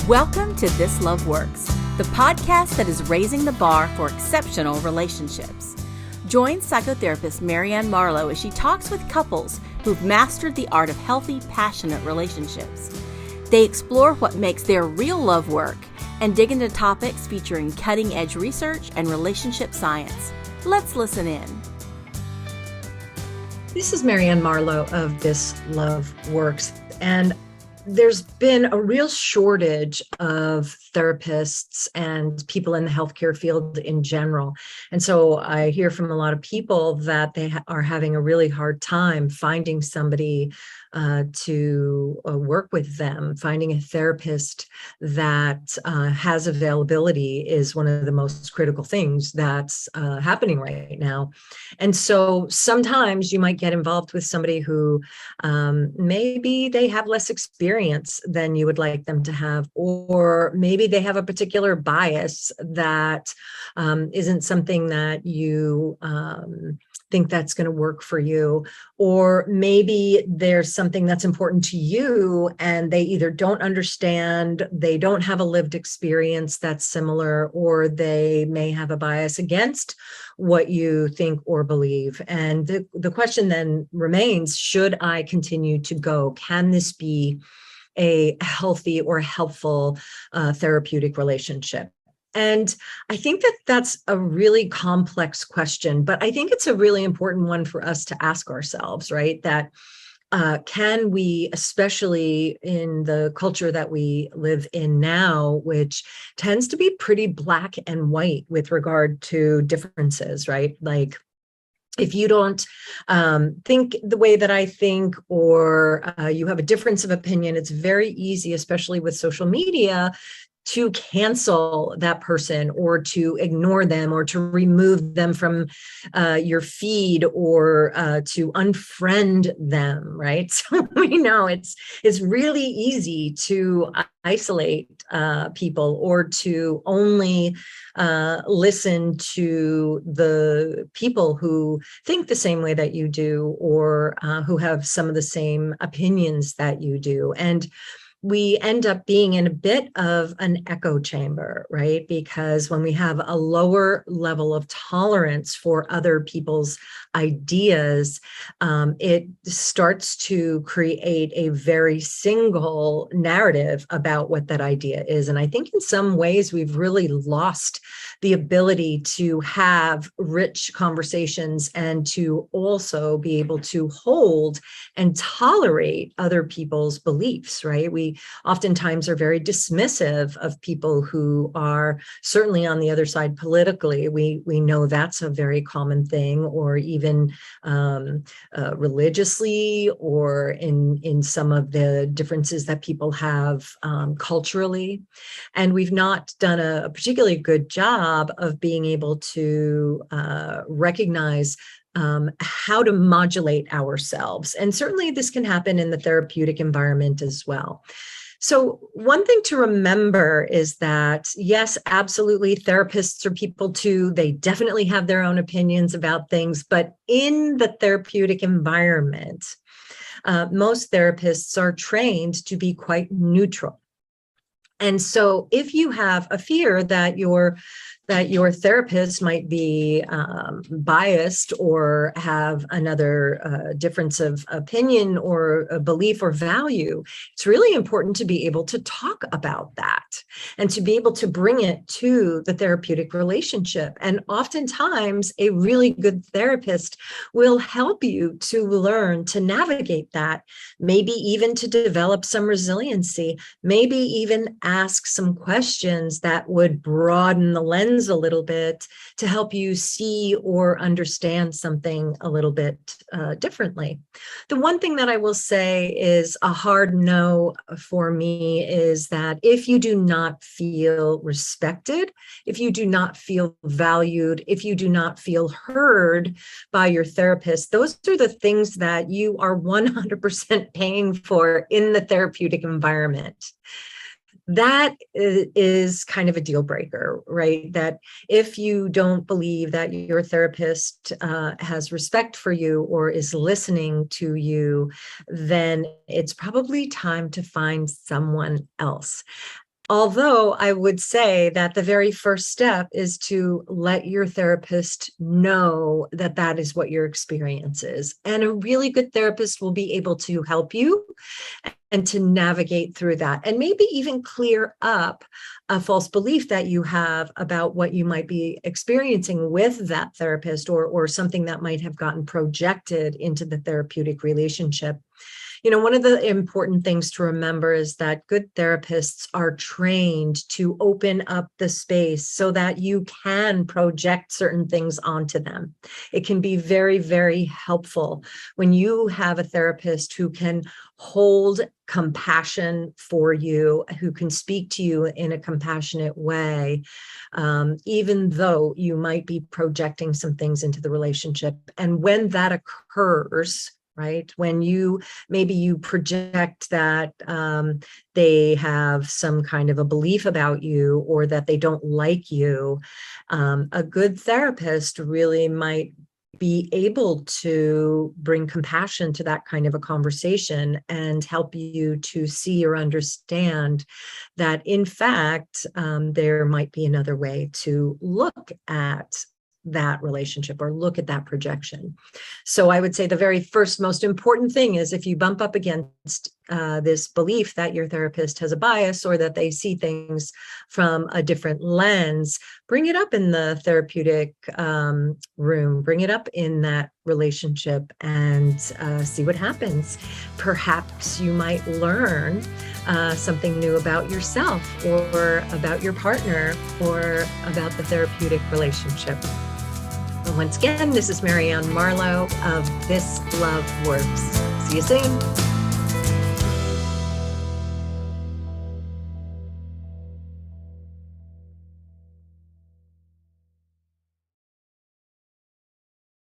Welcome to This Love Works, the podcast that is raising the bar for exceptional relationships. Join psychotherapist Marianne Marlowe as she talks with couples who've mastered the art of healthy, passionate relationships. They explore what makes their real love work and dig into topics featuring cutting-edge research and relationship science. Let's listen in. This is Marianne Marlowe of This Love Works, and there's been a real shortage of therapists and people in the healthcare field in general. And so I hear from a lot of people that they are having a really hard time finding somebody to work with them. Finding a therapist that has availability is one of the most critical things that's happening right now. And so sometimes you might get involved with somebody who maybe they have less experience than you would like them to have, or maybe they have a particular bias that isn't something that you think that's going to work for you, or maybe there's something that's important to you and they either don't understand, they don't have a lived experience that's similar, or they may have a bias against what you think or believe. And the question then remains, should I continue to go? Can this be a healthy or helpful therapeutic relationship? And I think that that's a really complex question, but I think it's a really important one for us to ask ourselves, right? That can we, especially in the culture that we live in now, which tends to be pretty black and white with regard to differences, right? Like, if you don't think the way that I think, or you have a difference of opinion, it's very easy, especially with social media, to cancel that person or to ignore them or to remove them from your feed, or to unfriend them, right? So we know it's really easy to isolate people, or to only listen to the people who think the same way that you do, or who have some of the same opinions that you do. And we end up being in a bit of an echo chamber, right? Because when we have a lower level of tolerance for other people's ideas, it starts to create a very single narrative about what that idea is. And I think in some ways we've really lost the ability to have rich conversations and to also be able to hold and tolerate other people's beliefs, right? We oftentimes are very dismissive of people who are certainly on the other side politically. We know that's a very common thing, or even religiously, or in some of the differences that people have culturally. And we've not done a particularly good job of being able to recognize how to modulate ourselves. And certainly this can happen in the therapeutic environment as well. So one thing to remember is that, yes, absolutely, therapists are people too. They definitely have their own opinions about things, but in the therapeutic environment, most therapists are trained to be quite neutral. And so if you have a fear that your therapist might be biased or have another difference of opinion or a belief or value, it's really important to be able to talk about that and to be able to bring it to the therapeutic relationship. And oftentimes, a really good therapist will help you to learn to navigate that, maybe even to develop some resiliency, maybe even ask some questions that would broaden the lens a little bit to help you see or understand something a little bit differently. The one thing that I will say is a hard no for me is that if you do not feel respected, if you do not feel valued, if you do not feel heard by your therapist, those are the things that you are 100% paying for in the therapeutic environment. That is kind of a deal breaker, right? That if you don't believe that your therapist has respect for you or is listening to you, then it's probably time to find someone else. Although I would say that the very first step is to let your therapist know that that is what your experience is. And a really good therapist will be able to help you and to navigate through that, and maybe even clear up a false belief that you have about what you might be experiencing with that therapist, or something that might have gotten projected into the therapeutic relationship. One of the important things to remember is that good therapists are trained to open up the space so that you can project certain things onto them. It can be very, very helpful when you have a therapist who can hold compassion for you, who can speak to you in a compassionate way, even though you might be projecting some things into the relationship. And when that occurs, right, when maybe you project that they have some kind of a belief about you, or that they don't like you, a good therapist really might be able to bring compassion to that kind of a conversation and help you to see or understand that, in fact, there might be another way to look at that relationship or look at that projection. So I would say the very first most important thing is, if you bump up against this belief that your therapist has a bias, or that they see things from a different lens, bring it up in the therapeutic room, bring it up in that relationship, and see what happens. Perhaps you might learn something new about yourself, or about your partner, or about the therapeutic relationship. Once again, this is Marianne Marlowe of This Love Works. See you soon.